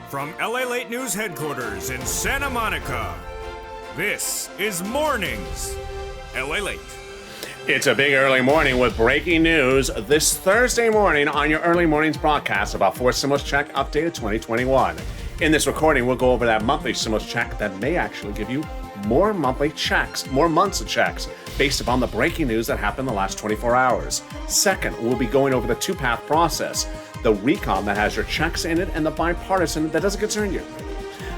From LALATE News headquarters in Santa Monica, this is Mornings LALATE. It's a big early morning with breaking news this Thursday morning on your early mornings broadcast about fourth stimulus check updated 2021. In this recording, we'll go over that monthly stimulus check that may actually give you more monthly checks, more months of checks, based upon the breaking news that happened in the last 24 hours. Second, we'll be going over the two-path process, the recon that has your checks in it and the bipartisan that doesn't concern you.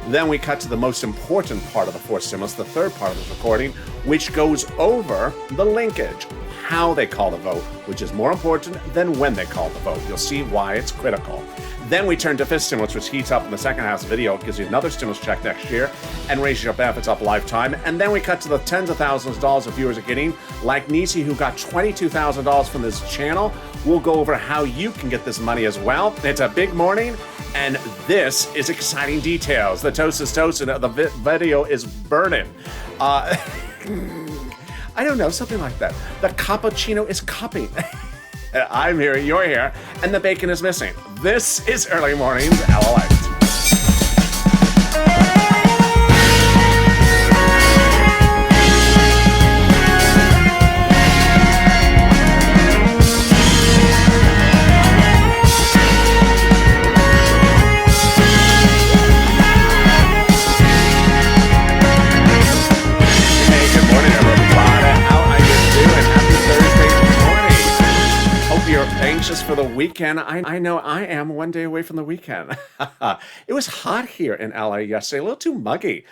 Then we cut to the most important part of the fourth stimulus, the third part of this recording, which goes over the linkage, how they call the vote, which is more important than when they call the vote. You'll see why it's critical. Then we turn to fifth stimulus, which heats up in the second half of the video. It gives you another stimulus check next year and raises your benefits up a lifetime. And then we cut to the tens of thousands of dollars of viewers are getting, like Nisi, who got $22,000 from this channel. We'll go over how you can get this money as well. It's a big morning, and this is exciting details. The toast is toasted, the video is burning. I don't know, something like that. The cappuccino is cupping. I'm here, you're here, and the bacon is missing. This is Early Mornings LALATE. Anxious for the weekend. I know I am one day away from the weekend. It was hot here in LA yesterday, a little too muggy.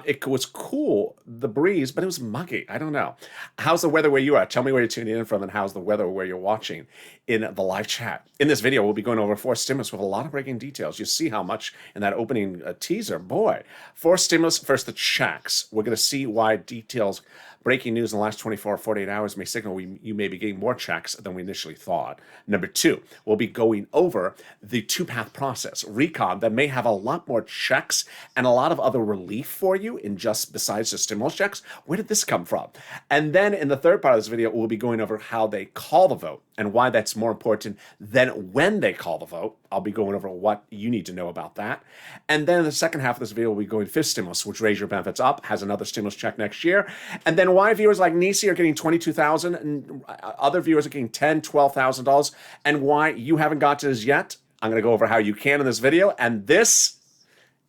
It was cool, the breeze, but it was muggy. I don't know. How's the weather where you are? Tell me where you're tuning in from and how's the weather where you're watching in the live chat. In this video, we'll be going over fourth stimulus with a lot of breaking details. You see how much in that opening teaser. Boy, fourth stimulus, first the checks. We're going to see why details. Breaking news in the last 24 or 48 hours may signal you may be getting more checks than we initially thought. Number two, we'll be going over the two-path process, recon, that may have a lot more checks and a lot of other relief for you in just besides the stimulus checks. Where did this come from? And then in the third part of this video, we'll be going over how they call the vote and why that's more important than when they call the vote. I'll be going over what you need to know about that. And then in the second half of this video, we'll be going fifth stimulus, which raise your benefits up, has another stimulus check next year. And then why viewers like Nisi are getting $22,000 and other viewers are getting $10,000, $12,000, and why you haven't got to this yet. I'm going to go over how you can in this video. And this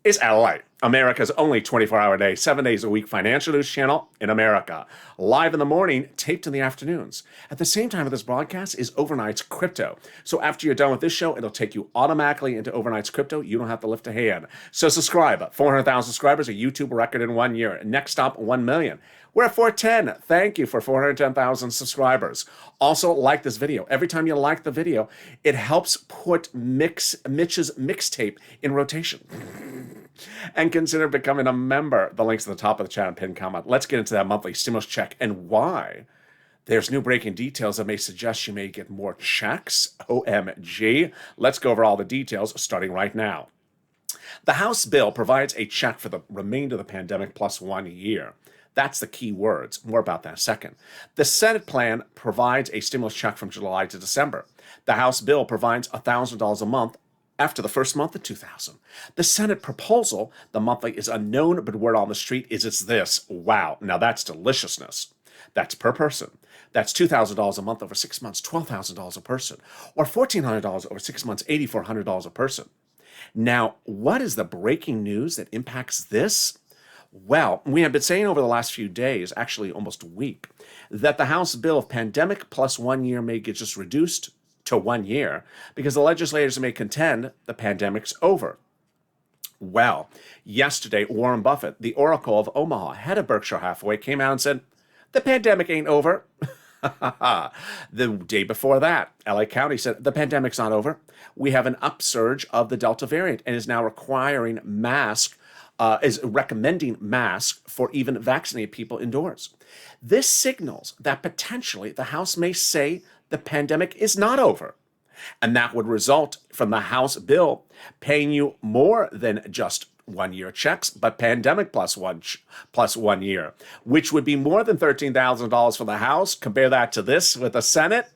is LALATE, America's only 24-hour-a-day, 7 days a week financial news channel in America. Live in the morning, taped in the afternoons. At the same time of this broadcast is Overnight's Crypto. So after you're done with this show, it'll take you automatically into Overnight's Crypto. You don't have to lift a hand. So subscribe. 400,000 subscribers, a YouTube record in 1 year. Next stop, 1 million. We're at 410. Thank you for 410,000 subscribers. Also, like this video. Every time you like the video, it helps put Mitch's mixtape in rotation. And consider becoming a member. The link's at the top of the chat and pinned comment. Let's get into that monthly stimulus check and why there's new breaking details that may suggest you may get more checks. OMG. Let's go over all the details starting right now. The House bill provides a check for the remainder of the pandemic plus 1 year. That's the key words. More about that in a second. The Senate plan provides a stimulus check from July to December. The House bill provides $1,000 a month after the first month of $2,000. The Senate proposal, the monthly is unknown, but word on the street is it's this. Wow, now that's deliciousness. That's per person. That's $2,000 a month over 6 months, $12,000 a person, or $1,400 over 6 months, $8,400 a person. Now, what is the breaking news that impacts this? Well, we have been saying over the last few days, actually almost a week, that the House bill of pandemic plus 1 year may get just reduced to 1 year because the legislators may contend the pandemic's over. Well, yesterday, Warren Buffett, the Oracle of Omaha, head of Berkshire Hathaway, came out and said, the pandemic ain't over. The day before that, LA County said, the pandemic's not over. We have an upsurge of the Delta variant and is now requiring is recommending masks for even vaccinated people indoors. This signals that potentially the House may say the pandemic is not over. And that would result from the House bill paying you more than just 1 year checks, but pandemic plus 1 year, which would be more than $13,000 for the House. Compare that to this with the Senate.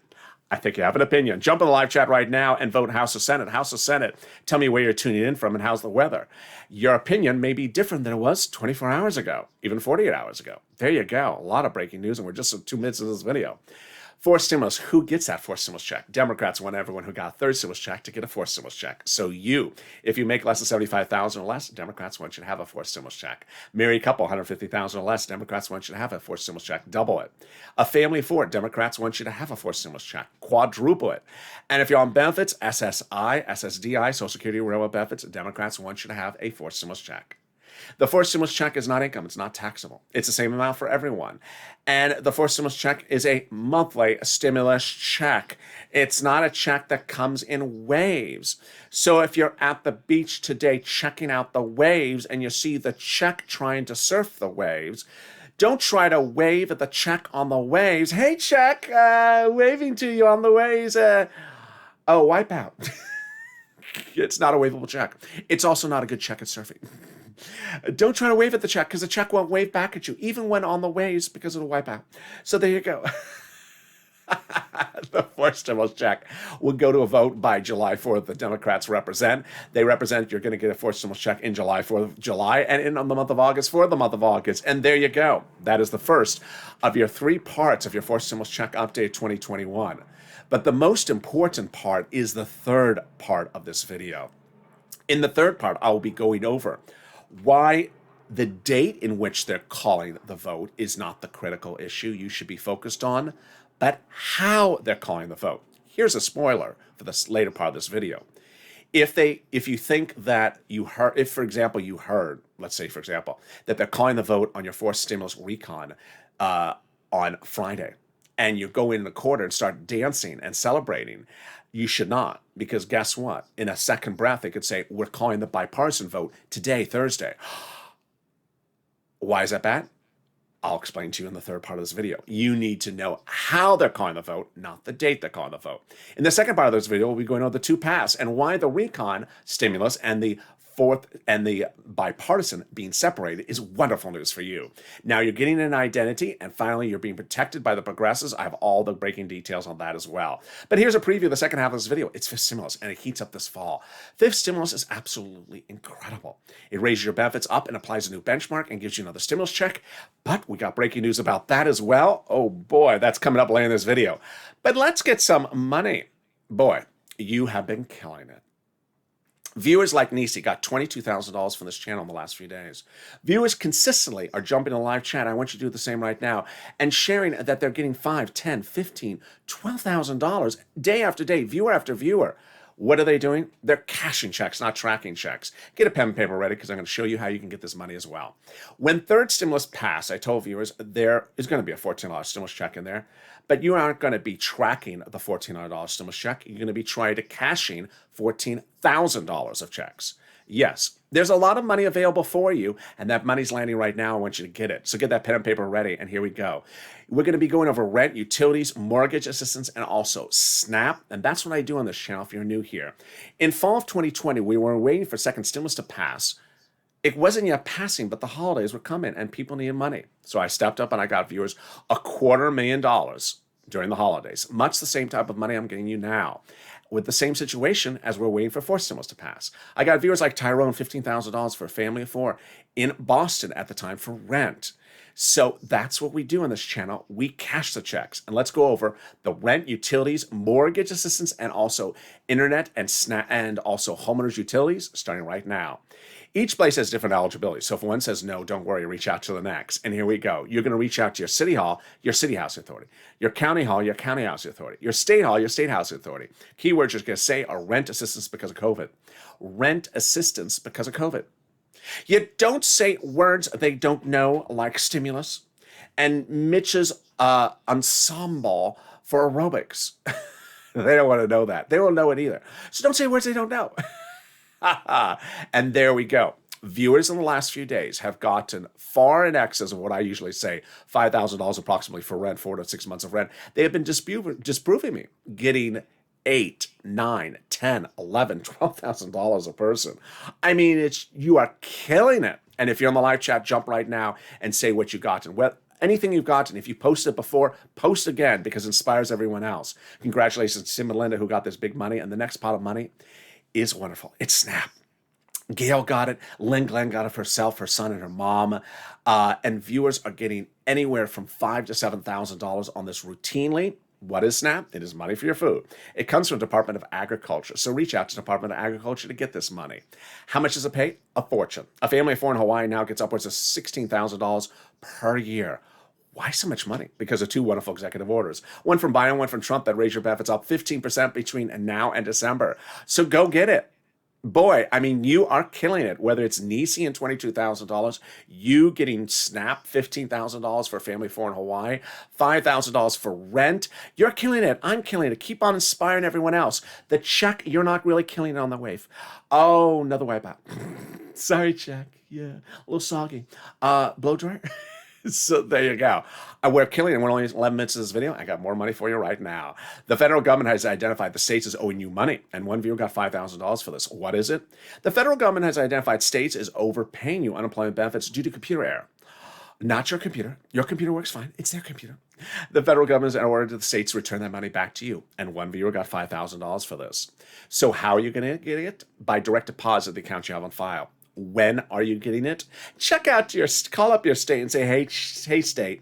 I think you have an opinion. Jump in the live chat right now and vote House or Senate. House or Senate. Tell me where you're tuning in from and how's the weather. Your opinion may be different than it was 24 hours ago, even 48 hours ago. There you go. A lot of breaking news, and we're just 2 minutes into this video. Fourth stimulus. Who gets that fourth stimulus check? Democrats want everyone who got a third stimulus check to get a fourth stimulus check. So if you make less than $75,000 or less, Democrats want you to have a fourth stimulus check. Married couple, $150,000 or less, Democrats want you to have a fourth stimulus check. Double it. A family of 4, Democrats want you to have a fourth stimulus check. Quadruple it. And if you're on benefits, SSI, SSDI, Social Security, railroad benefits, Democrats want you to have a fourth stimulus check. The fourth stimulus check is not income. It's not taxable. It's the same amount for everyone. And the fourth stimulus check is a monthly stimulus check. It's not a check that comes in waves. So if you're at the beach today checking out the waves and you see the check trying to surf the waves, don't try to wave at the check on the waves. Hey, check, waving to you on the waves. Wipe out. It's not a waveable check. It's also not a good check at surfing. Don't try to wave at the check because the check won't wave back at you, even when on the waves, because it'll wipe out. So there you go. The fourth stimulus check will go to a vote by July 4th. The Democrats represent. They represent you're going to get a fourth stimulus check in July for July and in the month of August for the month of August. And there you go. That is the first of your 3 parts of your fourth stimulus check update 2021. But the most important part is the third part of this video. In the third part, I will be going over why the date in which they're calling the vote is not the critical issue you should be focused on, but how they're calling the vote. Here's a spoiler for this later part of this video. If you think that you heard, if for example you heard, let's say for example, that they're calling the vote on your fourth stimulus recon on Friday, and you go in the quarter and start dancing and celebrating, you should not, because guess what? In a second breath, they could say, we're calling the bipartisan vote today, Thursday. Why is that bad? I'll explain to you in the third part of this video. You need to know how they're calling the vote, not the date they're calling the vote. In the second part of this video, we'll be going over the 2 paths and why the recon stimulus and the fourth and the bipartisan being separated is wonderful news for you. Now you're getting an identity, and finally you're being protected by the progressives. I have all the breaking details on that as well. But here's a preview of the second half of this video. It's fifth stimulus, and it heats up this fall. Fifth stimulus is absolutely incredible. It raises your benefits up and applies a new benchmark and gives you another stimulus check. But we got breaking news about that as well. Oh boy, that's coming up later in this video. But let's get some money. Boy, you have been killing it. Viewers like Nisi got $22,000 from this channel in the last few days. Viewers consistently are jumping in the live chat. I want you to do the same right now and sharing that they're getting $5, $10, $15, $12,000 day after day, viewer after viewer. What are they doing? They're cashing checks, not tracking checks. Get a pen and paper ready because I'm going to show you how you can get this money as well. When third stimulus passed, I told viewers there is going to be a $1,400 stimulus check in there, but you aren't going to be tracking the $1,400 stimulus check. You're going to be trying to cashing $14,000 of checks. Yes, there's a lot of money available for you, and that money's landing right now. I want you to get it. So get that pen and paper ready, and here we go. We're going to be going over rent, utilities, mortgage assistance, and also SNAP, and that's what I do on this channel if you're new here. In fall of 2020, we were waiting for second stimulus to pass. It wasn't yet passing, but the holidays were coming, and people needed money. So I stepped up, and I got viewers $250,000 during the holidays, much the same type of money I'm getting you now, with the same situation as we're waiting for fourth stimulus to pass. I got viewers like Tyrone, $15,000 for a family of 4 in Boston at the time for rent. So that's what we do on this channel. We cash the checks. And let's go over the rent, utilities, mortgage assistance, and also internet and SNAP, and also homeowners utilities starting right now. Each place has different eligibility. So if one says no, don't worry, reach out to the next. And here we go. You're going to reach out to your city hall, your city housing authority, your county hall, your county housing authority, your state hall, your state housing authority. Keywords you're going to say are rent assistance because of COVID. Rent assistance because of COVID. You don't say words they don't know, like stimulus and Mitch's ensemble for aerobics. They don't want to know that. They won't know it either. So don't say words they don't know. And there we go. Viewers in the last few days have gotten far in excess of what I usually say, $5,000 approximately for rent, 4 to 6 months of rent. They have been disproving me, getting $8, $9, $10, $11, $12,000 a person. I mean, you are killing it. And if you're on the live chat, jump right now and say what you got and anything you've gotten. If you posted before, post again because it inspires everyone else. Congratulations to Tim and Linda who got this big money. And the next pot of money is wonderful. It's Snap. Gail got it. Lynn Glenn got it for herself, her son, and her mom. And viewers are getting anywhere from $5,000 to $7,000 on this routinely. What is SNAP? It is money for your food. It comes from Department of Agriculture. So reach out to Department of Agriculture to get this money. How much does it pay? A fortune. A family of four in Hawaii now gets upwards of $16,000 per year. Why so much money? Because of two wonderful executive orders. One from Biden, one from Trump that raise your benefits up 15% between now and December. So go get it. Boy, I mean, you are killing it. Whether it's Nisi and $22,000, you getting SNAP $15,000 for a family of four in Hawaii, $5,000 for rent, you're killing it. I'm killing it. Keep on inspiring everyone else. The check, you're not really killing it on the wave. Oh, another wipeout. Sorry, check. Yeah, a little soggy. Blow dryer. So there you go. We're killing it. We're only 11 minutes of this video. I got more money for you right now. The federal government has identified the states as owing you money, and one viewer got $5,000 for this. What is it? The federal government has identified states as overpaying you unemployment benefits due to computer error. Not your computer. Your computer works fine. It's their computer. The federal government has ordered the states to return that money back to you, and one viewer got $5,000 for this. So how are you going to get it? By direct deposit the account you have on file. When are you getting it? Call up your state and say, hey state,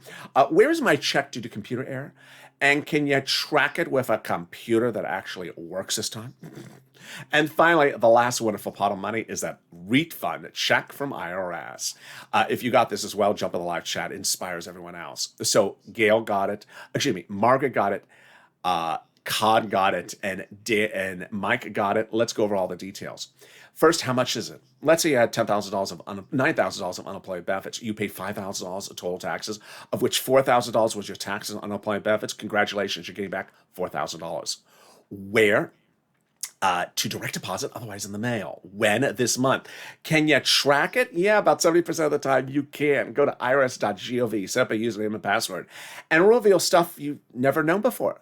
where is my check due to computer error? And can you track it with a computer that actually works this time? And finally, the last wonderful pot of money is that refund check from IRS. If you got this as well, jump in the live chat. It inspires everyone else. So Gail got it. Margaret got it. Cod got it, and Mike got it. Let's go over all the details. First, how much is it? Let's say you had $10,000 of $9,000 of unemployment benefits. You paid $5,000 of total taxes, of which $4,000 was your taxes on unemployment benefits. Congratulations, you're getting back $4,000. Where? To direct deposit, otherwise in the mail. When? This month. Can you track it? Yeah, about 70% of the time you can. Go to irs.gov, set up a username and password, and reveal stuff you've never known before.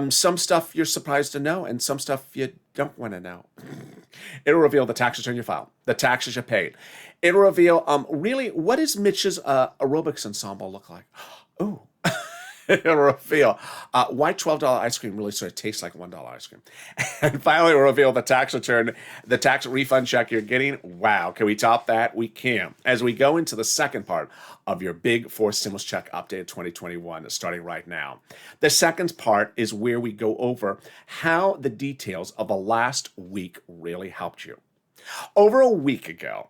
Some stuff you're surprised to know, and some stuff you don't want to know. It'll reveal the tax return you filed, the taxes you paid. It'll reveal, really, what does Mitch's aerobics ensemble look like? Ooh. It'll reveal why $12 ice cream really sort of tastes like $1 ice cream. And finally, we'll reveal the tax return, the tax refund check you're getting. Wow, can we top that? We can. As we go into the second part of your big forced stimulus check update 2021, starting right now. The second part is where we go over how the details of the last week really helped you. Over a week ago,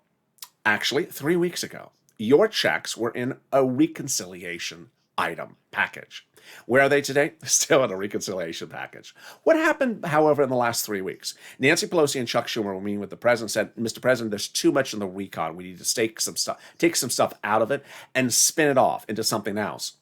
actually 3 weeks ago, your checks were in a reconciliation item package. Where are they today? Still in a reconciliation package. What happened, however, in the last 3 weeks? Nancy Pelosi and Chuck Schumer were meeting with the president, said, Mr. President, there's too much in the recon. We need to take some stuff out of it and spin it off into something else.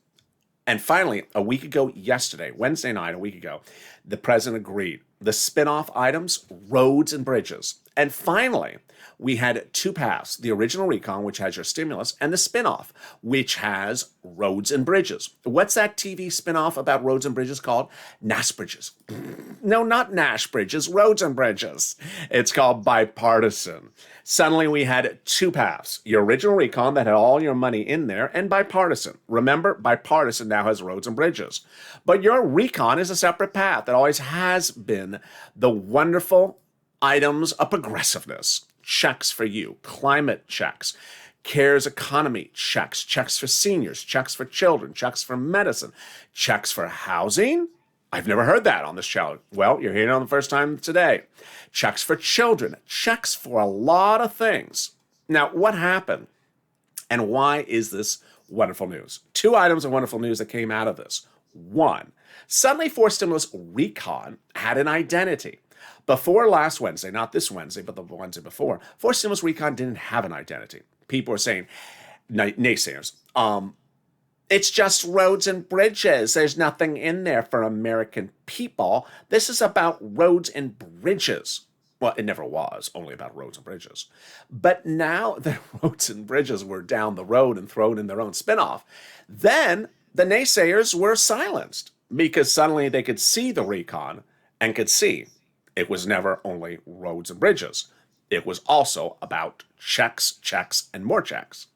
And finally, a week ago yesterday, Wednesday night, a week ago, the president agreed. The spin-off items, roads and bridges. And finally, we had two paths, the original recon, which has your stimulus, and the spin-off, which has roads and bridges. What's that TV spin-off about roads and bridges called? Nash Bridges. No, not Nash Bridges, roads and bridges. It's called bipartisan. Suddenly we had two paths, your original recon that had all your money in there, and bipartisan. Remember, bipartisan now has roads and bridges. But your recon is a separate path that always has been the wonderful items of progressiveness. Checks for you, climate checks, CARES economy checks, checks for seniors, checks for children, checks for medicine, checks for housing. I've never heard that on this channel. Well, you're hearing it on the first time today. Checks for children, checks for a lot of things. Now, what happened and why is this wonderful news? Two items of wonderful news that came out of this. One, suddenly forced stimulus recon had an identity. Before last Wednesday, not this Wednesday, but the Wednesday before, forced stimulus recon didn't have an identity. People were saying, naysayers, it's just roads and bridges. There's nothing in there for American people. This is about roads and bridges. Well, it never was only about roads and bridges. But now the roads and bridges were down the road and thrown in their own spinoff. Then the naysayers were silenced because suddenly they could see the recon and could see it was never only roads and bridges. It was also about checks, checks, and more checks.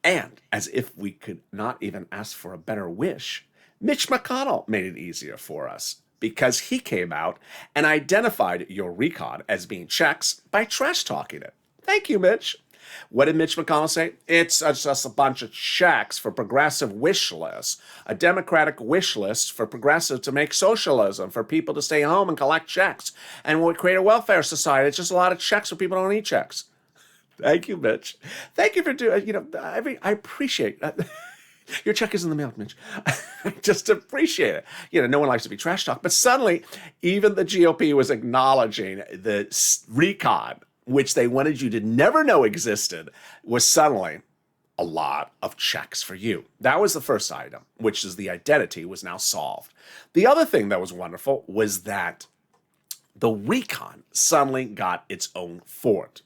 And as if we could not even ask for a better wish, Mitch McConnell made it easier for us because he came out and identified your recon as being checks by trash talking it. Thank you, Mitch. What did Mitch McConnell say? It's just a bunch of checks for progressive wish lists, a Democratic wish list for progressive to make socialism, for people to stay home and collect checks. And we'll create a welfare society. It's just a lot of checks for people who don't need checks. Thank you, Mitch. Thank you for doing, I appreciate that. Your check is in the mail, Mitch. I just appreciate it. No one likes to be trash talked. But suddenly, even the GOP was acknowledging the recon, which they wanted you to never know existed, was suddenly a lot of checks for you. That was the first item, which is the identity was now solved. The other thing that was wonderful was that the recon suddenly got its own fort.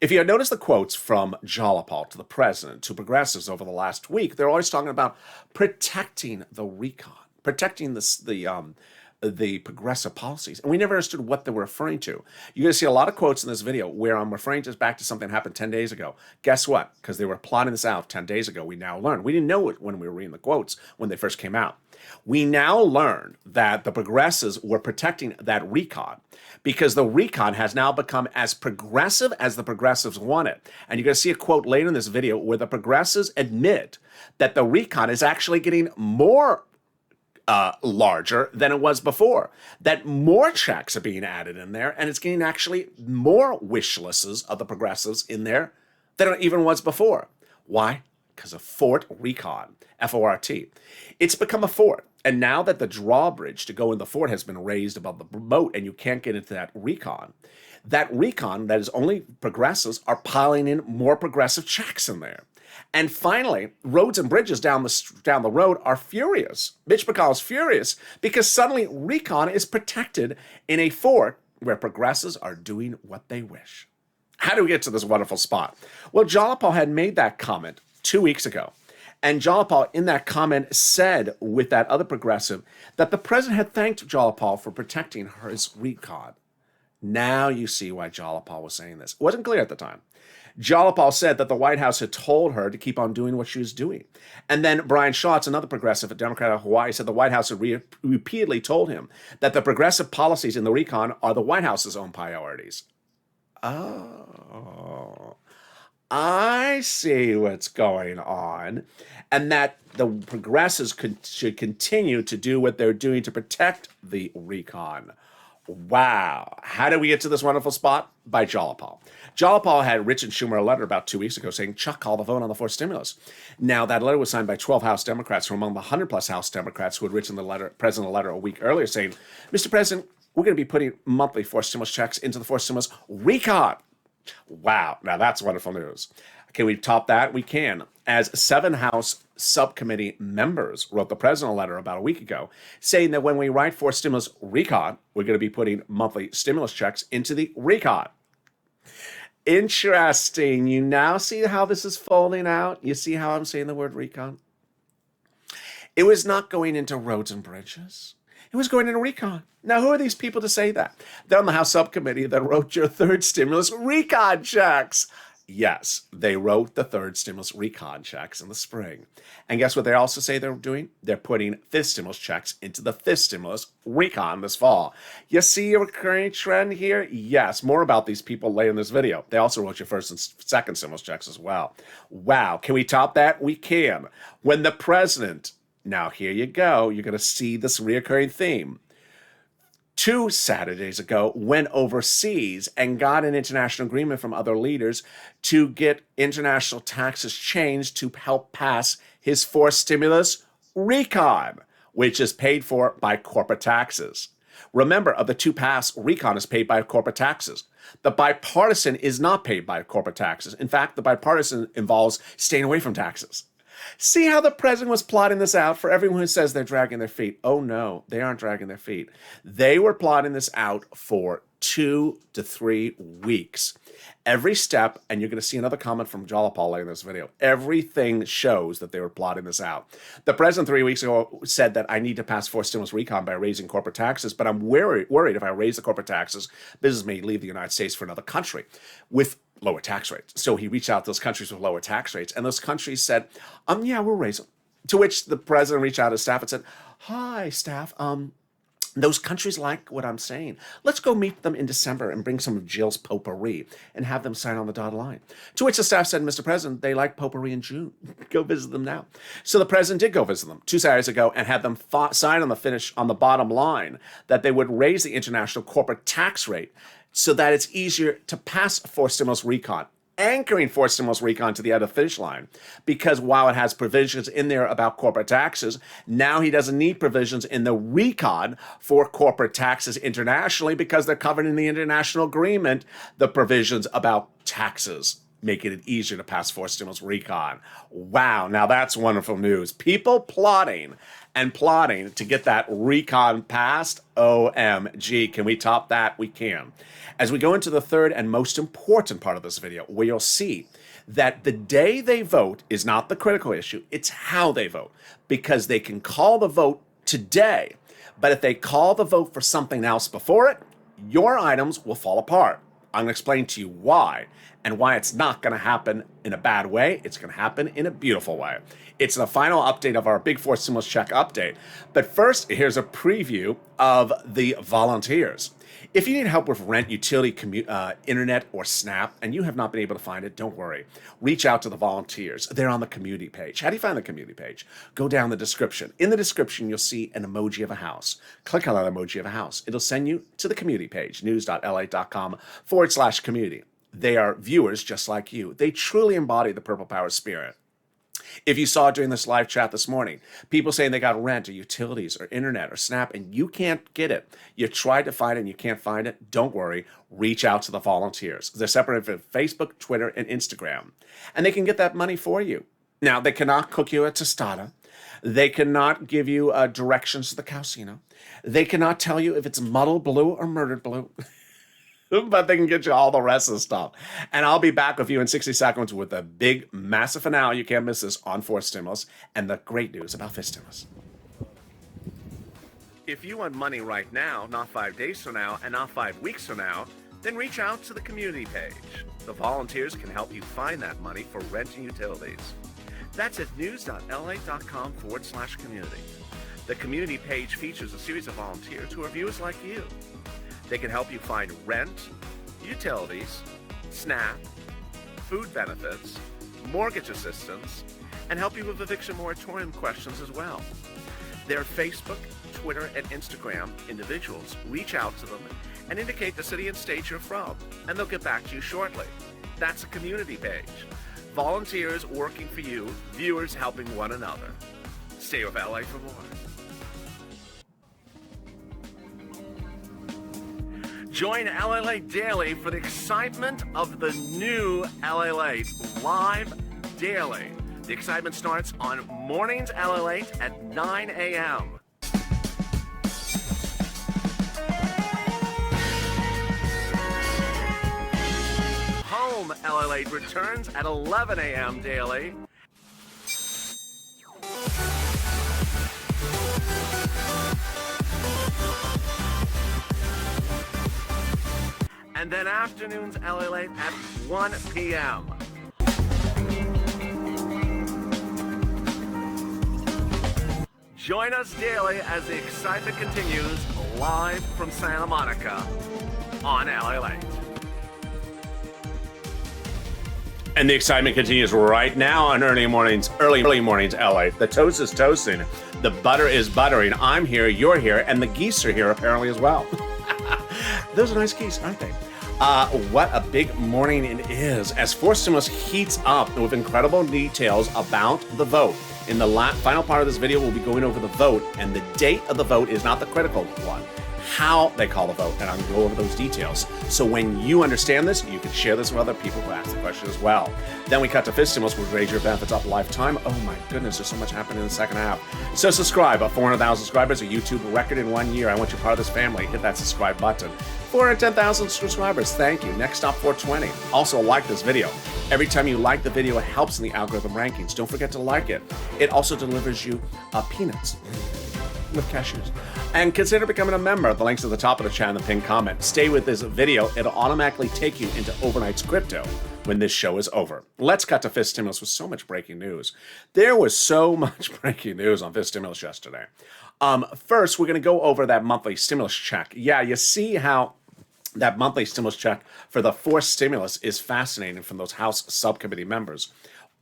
If you had noticed the quotes from Jalopal to the president to progressives over the last week, they're always talking about protecting the recon, protecting the progressive policies. And we never understood what they were referring to. You're going to see a lot of quotes in this video where I'm referring back to something that happened 10 days ago. Guess what? Because they were plotting this out 10 days ago, we now learn. We didn't know it when we were reading the quotes when they first came out. We now learn that the progressives were protecting that recon because the recon has now become as progressive as the progressives want it. And you're going to see a quote later in this video where the progressives admit that the recon is actually getting more larger than it was before, that more checks are being added in there, and it's getting actually more wish lists of the progressives in there than it even was before. Why? Because of Fort Recon, F-O-R-T. It's become a fort, and now that the drawbridge to go in the fort has been raised above the moat and you can't get into that recon that is only progressives are piling in more progressive checks in there. And finally, roads and bridges down the road are furious. Mitch McConnell's furious because suddenly recon is protected in a fort where progressives are doing what they wish. How do we get to this wonderful spot? Well, Jalopal had made that comment 2 weeks ago. And Jalopal, in that comment, said with that other progressive that the president had thanked Jalopal for protecting his recon. Now you see why Jalopal was saying this. It wasn't clear at the time. Jalopal said that the White House had told her to keep on doing what she was doing. And then Brian Schatz, another progressive, a Democrat of Hawaii, said the White House had repeatedly told him that the progressive policies in the recon are the White House's own priorities. Oh, I see what's going on. And that the progressives should continue to do what they're doing to protect the recon. Wow. How did we get to this wonderful spot? By Jalopal. Jalopal had Rich and Schumer a letter about 2 weeks ago saying, Chuck, call the vote on the fourth stimulus. Now, that letter was signed by 12 House Democrats from among the 100-plus House Democrats who had written the president a letter a week earlier saying, Mr. President, we're going to be putting monthly fourth stimulus checks into the fourth stimulus recon. Wow. Now, that's wonderful news. Can we top that? We can. As 7 House subcommittee members wrote the president a letter about a week ago saying that when we write for stimulus recon, we're going to be putting monthly stimulus checks into the recon. Interesting. You now see how this is folding out? You see how I'm saying the word recon? It was not going into roads and bridges. It was going into recon. Now, who are these people to say that? They're on the House subcommittee that wrote your third stimulus recon checks. Yes, they wrote the third stimulus recon checks in the spring. And guess what they also say they're doing? They're putting fifth stimulus checks into the fifth stimulus recon this fall. You see a recurring trend here? Yes, more about these people later in this video. They also wrote your first and second stimulus checks as well. Wow, can we top that? We can. When the president, now here you go, you're going to see this reoccurring theme. 2 Saturdays ago, went overseas and got an international agreement from other leaders to get international taxes changed to help pass his fourth stimulus recon, which is paid for by corporate taxes. Remember, of the 2 passed, recon is paid by corporate taxes. The bipartisan is not paid by corporate taxes. In fact, the bipartisan involves staying away from taxes. See how the president was plotting this out for everyone who says they're dragging their feet. Oh, no, they aren't dragging their feet. They were plotting this out for 2 to 3 weeks. Every step, and you're going to see another comment from Jalopal later in this video, everything shows that they were plotting this out. The president 3 weeks ago said that I need to pass fourth stimulus recon by raising corporate taxes, but I'm worried if I raise the corporate taxes, business may leave the United States for another country. With lower tax rates. So he reached out to those countries with lower tax rates, and those countries said, yeah, we'll raise them. To which the president reached out to his staff and said, hi, staff, those countries like what I'm saying. Let's go meet them in December and bring some of Jill's potpourri and have them sign on the dotted line. To which the staff said, Mr. President, they like potpourri in June. Go visit them now. So the president did go visit them 2 Saturdays ago and had them sign on the bottom line that they would raise the international corporate tax rate so that it's easier to pass forced stimulus recon, anchoring forced stimulus recon to the other finish line. Because while it has provisions in there about corporate taxes, now he doesn't need provisions in the recon for corporate taxes internationally because they're covered in the international agreement, the provisions about taxes, making it easier to pass forced stimulus recon. Wow, now that's wonderful news. People plotting to get that recon passed. OMG, can we top that? We can. As we go into the third and most important part of this video, where you'll see that the day they vote is not the critical issue, it's how they vote. Because they can call the vote today, but if they call the vote for something else before it, your items will fall apart. I'm going to explain to you why, and why it's not going to happen in a bad way. It's going to happen in a beautiful way. It's the final update of our Big Four Stimulus Check update. But first, here's a preview of the volunteers. If you need help with rent, utility, internet, or SNAP, and you have not been able to find it, don't worry. Reach out to the volunteers. They're on the community page. How do you find the community page? Go down the description. In the description, you'll see an emoji of a house. Click on that emoji of a house. It'll send you to the community page, news.lalate.com/community. They are viewers just like you. They truly embody the Purple Power spirit. If you saw during this live chat this morning, people saying they got rent or utilities or internet or SNAP and you can't get it. You tried to find it and you can't find it. Don't worry. Reach out to the volunteers. They're separated from Facebook, Twitter, and Instagram. And they can get that money for you. Now, they cannot cook you a tostada. They cannot give you directions to the casino. They cannot tell you if it's muddled blue or murdered blue. But they can get you all the rest of the stuff. And I'll be back with you in 60 seconds with a big, massive finale. You can't miss this on forced stimulus and the great news about fifth stimulus. If you want money right now, not 5 days from now, and not 5 weeks from now, then reach out to the community page. The volunteers can help you find that money for rent and utilities. That's at news.lalate.com/community. The community page features a series of volunteers who are viewers like you. They can help you find rent, utilities, SNAP, food benefits, mortgage assistance, and help you with eviction moratorium questions as well. Their Facebook, Twitter, and Instagram individuals. Reach out to them and indicate the city and state you're from, and they'll get back to you shortly. That's a community page. Volunteers working for you, viewers helping one another. Stay with LA for more. Join LALATE Daily for the excitement of the new LALATE live daily. The excitement starts on Mornings LALATE at 9 a.m. Home LALATE returns at 11 a.m. daily. And then afternoons LALATE at 1 p.m. Join us daily as the excitement continues live from Santa Monica on LALATE. And the excitement continues right now on early mornings LA. The toast is toasting, the butter is buttering. I'm here, you're here, and the geese are here apparently as well. Those are nice geese, aren't they? What a big morning it is as forced stimulus heats up with incredible details about the vote. In the final part of this video, we'll be going over the vote, and the date of the vote is not the critical one. How they call the vote, and I'm going to go over those details. So when you understand this, you can share this with other people who ask the question as well. Then we cut to fifth stimulus, which raise your benefits up a lifetime. Oh my goodness, there's so much happening in the second half. So subscribe. 400,000 subscribers, a YouTube record in 1 year. I want you part of this family. Hit that subscribe button. 410,000 subscribers. Thank you. Next stop, 420. Also, like this video. Every time you like the video, it helps in the algorithm rankings. Don't forget to like it. It also delivers you peanuts. with cashews. And consider becoming a member. The link's at the top of the channel, the pinned comment. Stay with this video. It'll automatically take you into overnight's crypto when this show is over. Let's cut to fifth stimulus with so much breaking news. There was so much breaking news on fifth stimulus yesterday. First, we're going to go over that monthly stimulus check. Yeah, you see how that monthly stimulus check for the fourth stimulus is fascinating from those House subcommittee members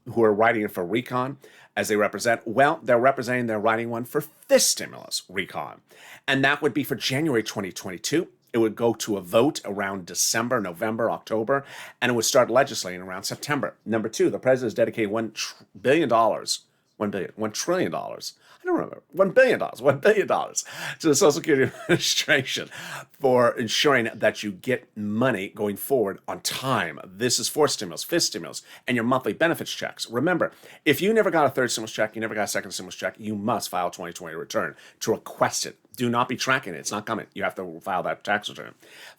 who are writing it for recon as they represent. Well, they're representing, they're writing one for fifth stimulus recon. And that would be for January 2022. It would go to a vote around December, November, October, and it would start legislating around September. Number two, the president has dedicated $1 trillion I don't remember, $1 billion to the Social Security Administration for ensuring that you get money going forward on time. This is fourth stimulus, fifth stimulus, and your monthly benefits checks. Remember, if you never got a third stimulus check, you never got a second stimulus check, you must file a 2020 return to request it. Do not be tracking it. It's not coming. You have to file that tax return.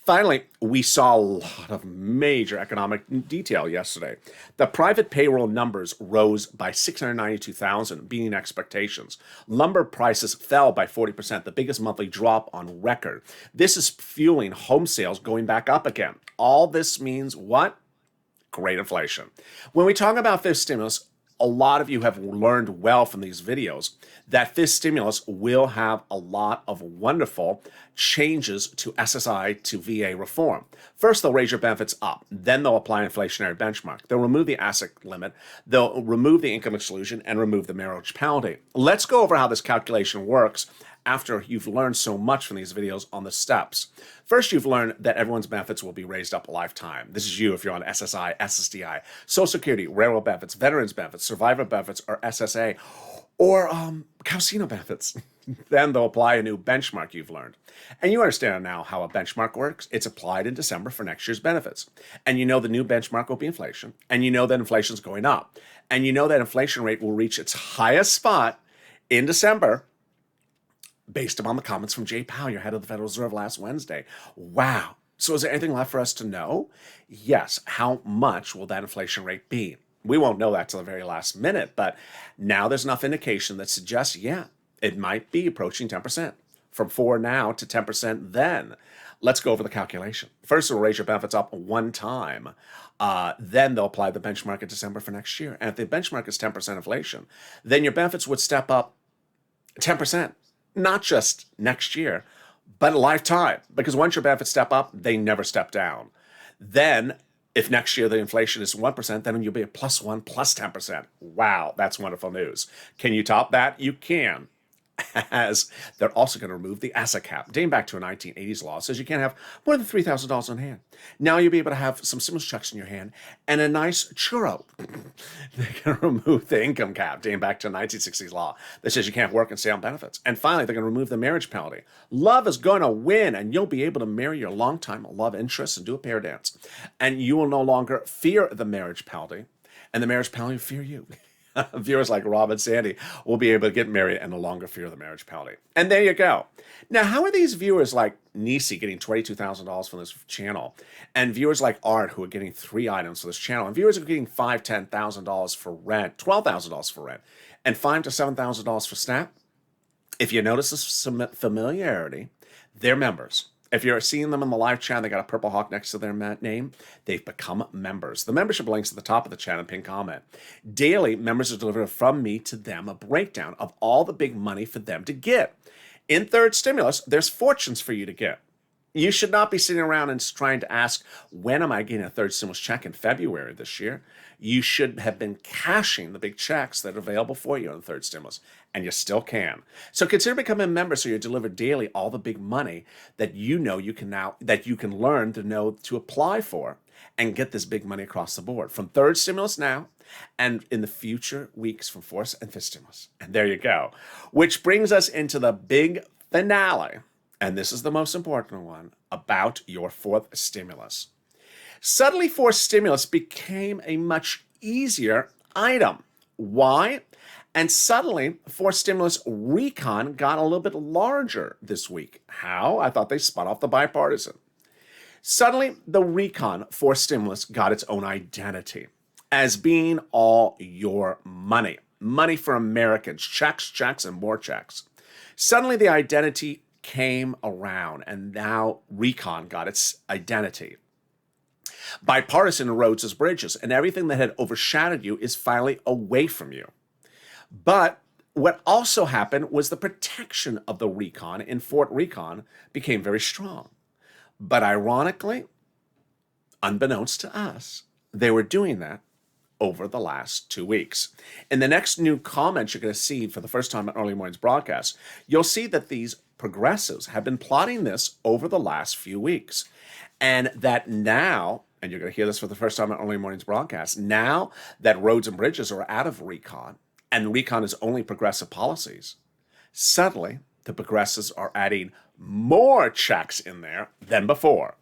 Finally, we saw a lot of major economic detail yesterday. The private payroll numbers rose by 692,000, beating expectations. Lumber prices fell by 40%, the biggest monthly drop on record. This is fueling home sales going back up again. All this means what? Great inflation. When we talk about fifth stimulus, a lot of you have learned well from these videos that fifth stimulus will have a lot of wonderful changes to SSI to VA reform. First, they'll raise your benefits up. Then they'll apply an inflationary benchmark. They'll remove the asset limit. They'll remove the income exclusion and remove the marriage penalty. Let's go over how this calculation works after you've learned so much from these videos on the steps. First, you've learned that everyone's benefits will be raised up a lifetime. This is you if you're on SSI, SSDI, Social Security, railroad benefits, veterans benefits, survivor benefits, or SSA, or casino benefits. Then they'll apply a new benchmark you've learned. And you understand now how a benchmark works. It's applied in December for next year's benefits. And you know the new benchmark will be inflation. And you know that inflation's going up. And you know that inflation rate will reach its highest spot in December, based upon the comments from Jay Powell, your head of the Federal Reserve, last Wednesday. Wow. So is there anything left for us to know? Yes. How much will that inflation rate be? We won't know that till the very last minute, but now there's enough indication that suggests, yeah, it might be approaching 10%. From 4 now to 10% then. Let's go over the calculation. First, we'll raise your benefits up one time. Then they'll apply the benchmark in December for next year. And if the benchmark is 10% inflation, then your benefits would step up 10%. Not just next year, but a lifetime. Because once your benefits step up, they never step down. Then, if next year the inflation is 1%, then you'll be a +1, +10%. Wow, that's wonderful news. Can you top that? You can. As they're also going to remove the asset cap. Dating back to a 1980s law, says you can't have more than $3,000 on hand. Now you'll be able to have some stimulus checks in your hand and a nice churro. They're going to remove the income cap, dating back to a 1960s law that says you can't work and stay on benefits. And finally, they're going to remove the marriage penalty. Love is going to win, and you'll be able to marry your longtime love interest and do a pair dance. And you will no longer fear the marriage penalty, and the marriage penalty will fear you. Viewers like Rob and Sandy will be able to get married and no longer fear the marriage penalty. And there you go. Now, how are these viewers like Nisi getting $22,000 from this channel? And viewers like Art, who are getting 3 items for this channel, and viewers who are getting $5,000, $10,000 for rent, $12,000 for rent, and $5,000 to $7,000 for SNAP? If you notice this familiarity, they're members. If you're seeing them in the live chat, they got a purple hawk next to their name, they've become members. The membership link's at the top of the chat and pinned comment. Daily, members are delivered from me to them a breakdown of all the big money for them to get. In third stimulus, there's fortunes for you to get. You should not be sitting around and trying to ask, when am I getting a third stimulus check in February this year? You should have been cashing the big checks that are available for you in the third stimulus, and you still can. So consider becoming a member so you're delivered daily all the big money that you know you can now, that you can learn to know to apply for and get this big money across the board. From third stimulus now, and in the future weeks from fourth and fifth stimulus. And there you go. Which brings us into the big finale. And this is the most important one, about your fourth stimulus. Suddenly, fourth stimulus became a much easier item. Why? And suddenly, fourth stimulus recon got a little bit larger this week. How? I thought they spun off the bipartisan. Suddenly, the recon fourth stimulus got its own identity as being all your money. Money for Americans. Checks, checks, and more checks. Suddenly the identity came around, and now recon got its identity. Bipartisan roads as bridges, and everything that had overshadowed you is finally away from you. But what also happened was the protection of the recon in Fort Recon became very strong. But ironically, unbeknownst to us, they were doing that over the last 2 weeks. In the next new comments you're going to see for the first time on Early Mornings broadcast, you'll see that these progressives have been plotting this over the last few weeks. And that now, and you're going to hear this for the first time on Early Mornings broadcast, now that roads and bridges are out of recon, and recon is only progressive policies, suddenly the progressives are adding more checks in there than before.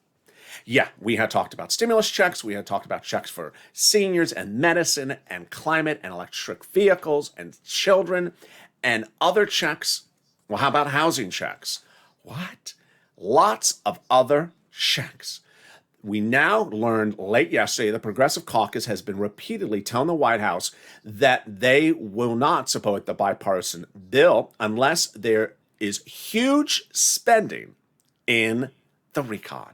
Yeah, we had talked about stimulus checks, we had talked about checks for seniors and medicine and climate and electric vehicles and children and other checks. Well, how about housing checks? What? Lots of other checks. We now learned late yesterday the Progressive Caucus has been repeatedly telling the White House that they will not support the bipartisan bill unless there is huge spending in the recon.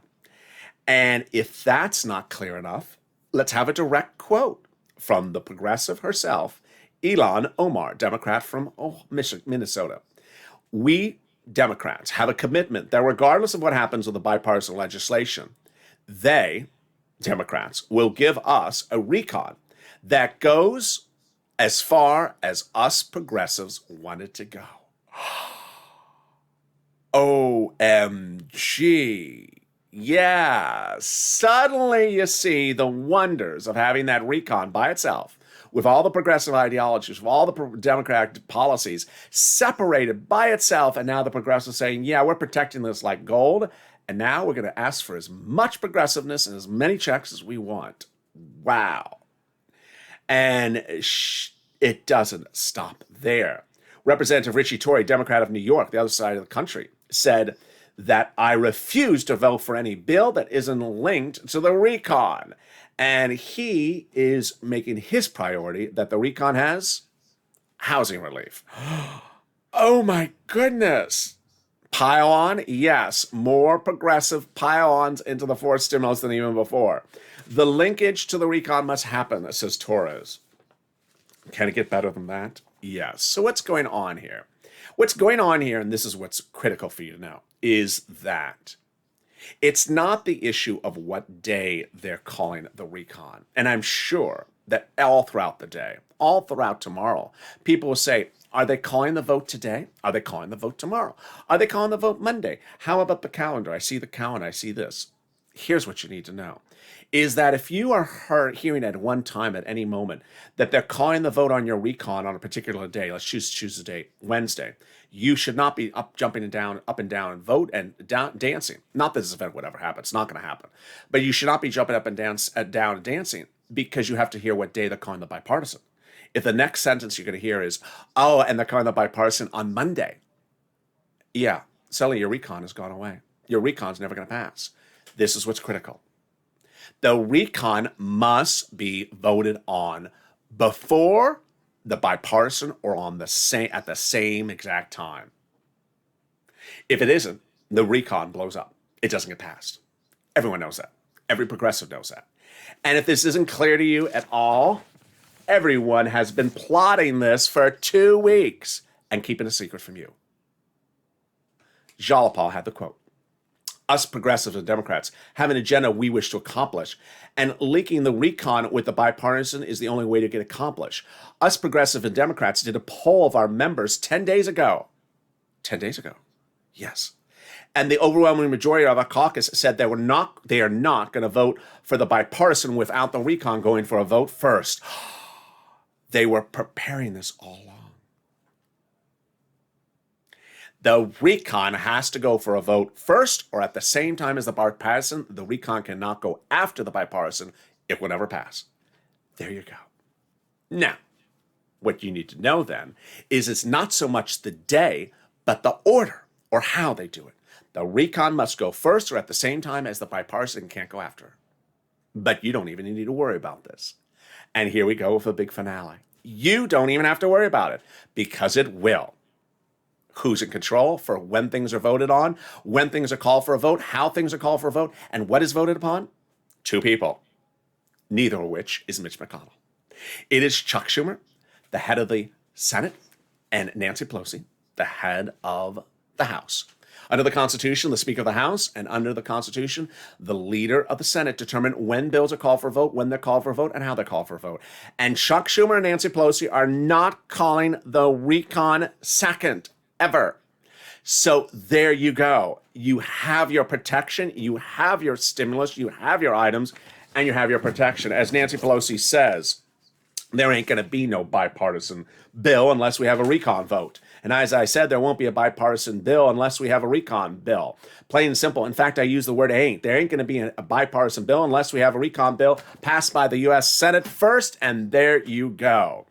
And if that's not clear enough, let's have a direct quote from the progressive herself, Ilhan Omar, Democrat from Minnesota. We Democrats have a commitment that regardless of what happens with the bipartisan legislation, they, Democrats, will give us a recon that goes as far as us progressives want it to go. OMG. Yeah, suddenly you see the wonders of having that recon by itself, with all the progressive ideologies, with all the Democratic policies separated by itself, and now the progressives saying, yeah, we're protecting this like gold, and now we're going to ask for as much progressiveness and as many checks as we want. Wow. And it doesn't stop there. Representative Richie Torrey, Democrat of New York, the other side of the country, said that I refuse to vote for any bill that isn't linked to the recon. And he is making his priority that the recon has housing relief. Oh my goodness. Pile on? Yes. More progressive pile-ons into the fourth stimulus than even before. The linkage to the recon must happen, says Torres. Can it get better than that? Yes. So what's going on here? What's going on here, and this is what's critical for you to know, is that it's not the issue of what day they're calling the recon. And I'm sure that all throughout the day, all throughout tomorrow, people will say, are they calling the vote today? Are they calling the vote tomorrow? Are they calling the vote Monday? How about the calendar? I see the calendar. I see this. Here's what you need to know, is that if you are hearing at one time at any moment that they're calling the vote on your recon on a particular day, let's choose a date, Wednesday, you should not be jumping up and down and vote and dancing. Not that this event would ever happen. It's not going to happen. But you should not be jumping up and down and dancing because you have to hear what day they're calling the bipartisan. If the next sentence you're going to hear is, oh, and they're calling the bipartisan on Monday, yeah, suddenly your recon has gone away. Your recon's never going to pass. This is what's critical. The recon must be voted on before the bipartisan or on the same at the same exact time. If it isn't, the recon blows up. It doesn't get passed. Everyone knows that. Every progressive knows that. And if this isn't clear to you at all, everyone has been plotting this for 2 weeks and keeping a secret from you. Jalapal had the quote. Us progressives and Democrats have an agenda we wish to accomplish, and linking the recon with the bipartisan is the only way to get accomplished. Us progressive and Democrats did a poll of our members 10 days ago. 10 days ago. Yes. And the overwhelming majority of our caucus said they are not going to vote for the bipartisan without the recon going for a vote first. They were preparing this all along. The recon has to go for a vote first or at the same time as the bipartisan. The recon cannot go after the bipartisan. It will never pass. There you go. Now, what you need to know then is it's not so much the day, but the order or how they do it. The recon must go first or at the same time as the bipartisan can't go after. But you don't even need to worry about this. And here we go with a big finale. You don't even have to worry about it because it will. who's in control for when things are voted on, when things are called for a vote, how things are called for a vote, and what is voted upon? Two people, neither of which is Mitch McConnell. It is Chuck Schumer, the head of the Senate, and Nancy Pelosi, the head of the House. Under the Constitution, the Speaker of the House, and under the Constitution, the leader of the Senate determine when bills are called for a vote, when they're called for a vote, and how they're called for a vote. And Chuck Schumer and Nancy Pelosi are not calling the recon second, ever. So there you go. You have your protection, you have your stimulus, you have your items, and you have your protection. As Nancy Pelosi says, there ain't going to be no bipartisan bill unless we have a recon vote. And as I said, there won't be a bipartisan bill unless we have a recon bill. Plain and simple. In fact, I use the word ain't. There ain't going to be a bipartisan bill unless we have a recon bill passed by the U.S. Senate first, and there you go.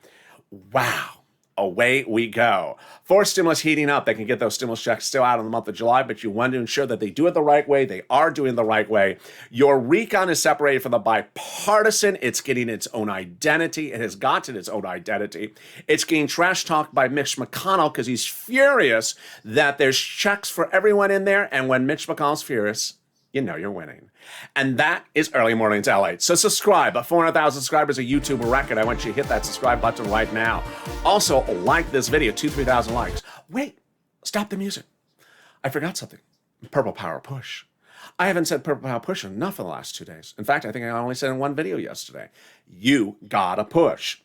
Wow. Away we go. For stimulus heating up, they can get those stimulus checks still out in the month of July, but you want to ensure that they do it the right way. They are doing it the right way. Your recon is separated from the bipartisan. It's getting its own identity. It has gotten its own identity. It's getting trash talked by Mitch McConnell because he's furious that there's checks for everyone in there. And when Mitch McConnell's furious, you know you're winning. And that is Early Mornings LA. So subscribe. At 400,000 subscribers, a YouTube record. I want you to hit that subscribe button right now. Also, like this video, 3,000 likes. Wait, stop the music. I forgot something. Purple Power Push. I haven't said Purple Power Push enough in the last 2 days. In fact, I think I only said in one video yesterday. You gotta push.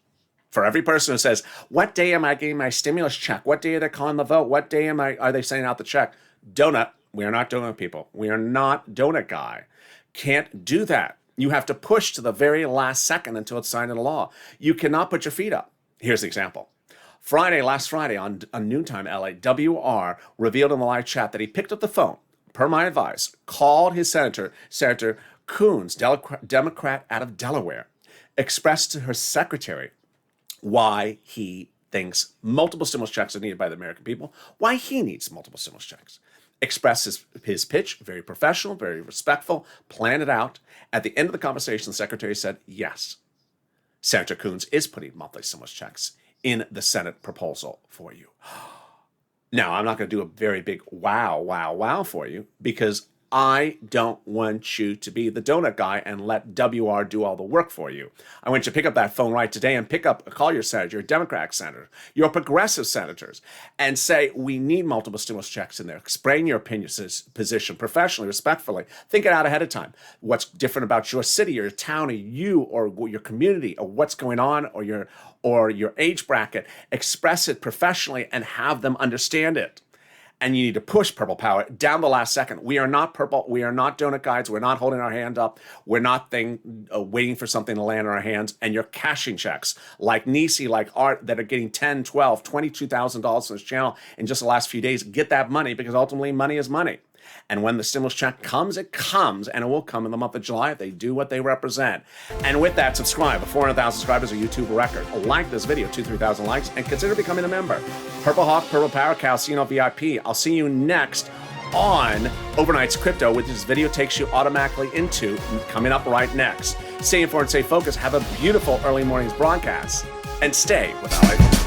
For every person who says, what day am I getting my stimulus check? What day are they calling the vote? What day are they sending out the check? Donut. We are not donut people. We are not donut guy. Can't do that. You have to push to the very last second until it's signed into law. You cannot put your feet up. Here's the example. Last Friday on Noontime LA, WR revealed in the live chat that he picked up the phone, per my advice, called his Senator Coons, Democrat out of Delaware, expressed to her secretary why he thinks multiple stimulus checks are needed by the American people, why he needs multiple stimulus checks. Expressed his pitch, very professional, very respectful, planned it out. At the end of the conversation, the secretary said, yes, Senator Coons is putting monthly stimulus checks in the Senate proposal for you. Now, I'm not going to do a very big wow for you because I don't want you to be the donut guy and let WR do all the work for you. I want you to pick up that phone right today and call your senator, your Democratic senator, your progressive senators, and say, we need multiple stimulus checks in there. Explain your opinion, position professionally, respectfully. Think it out ahead of time. What's different about your city or your town or you or your community or what's going on or your age bracket. Express it professionally and have them understand it. And you need to push Purple Power down the last second. We are not purple. We are not donut guides. We're not holding our hand up. We're not waiting for something to land in our hands. And you're cashing checks like Nisi, like Art, that are getting $10, $12, $22,000 on this channel in just the last few days. Get that money because ultimately money is money. And when the stimulus check comes, it comes, and it will come in the month of July if they do what they represent. And with that, subscribe. At 400,000 subscribers, a YouTube record. Like this video, 3,000 likes, and consider becoming a member. Purple Hawk, Purple Power, Calcino VIP. I'll see you next on Overnight's Crypto, which this video takes you automatically into, coming up right next. Stay informed, stay focused, have a beautiful early mornings broadcast, and stay with LA.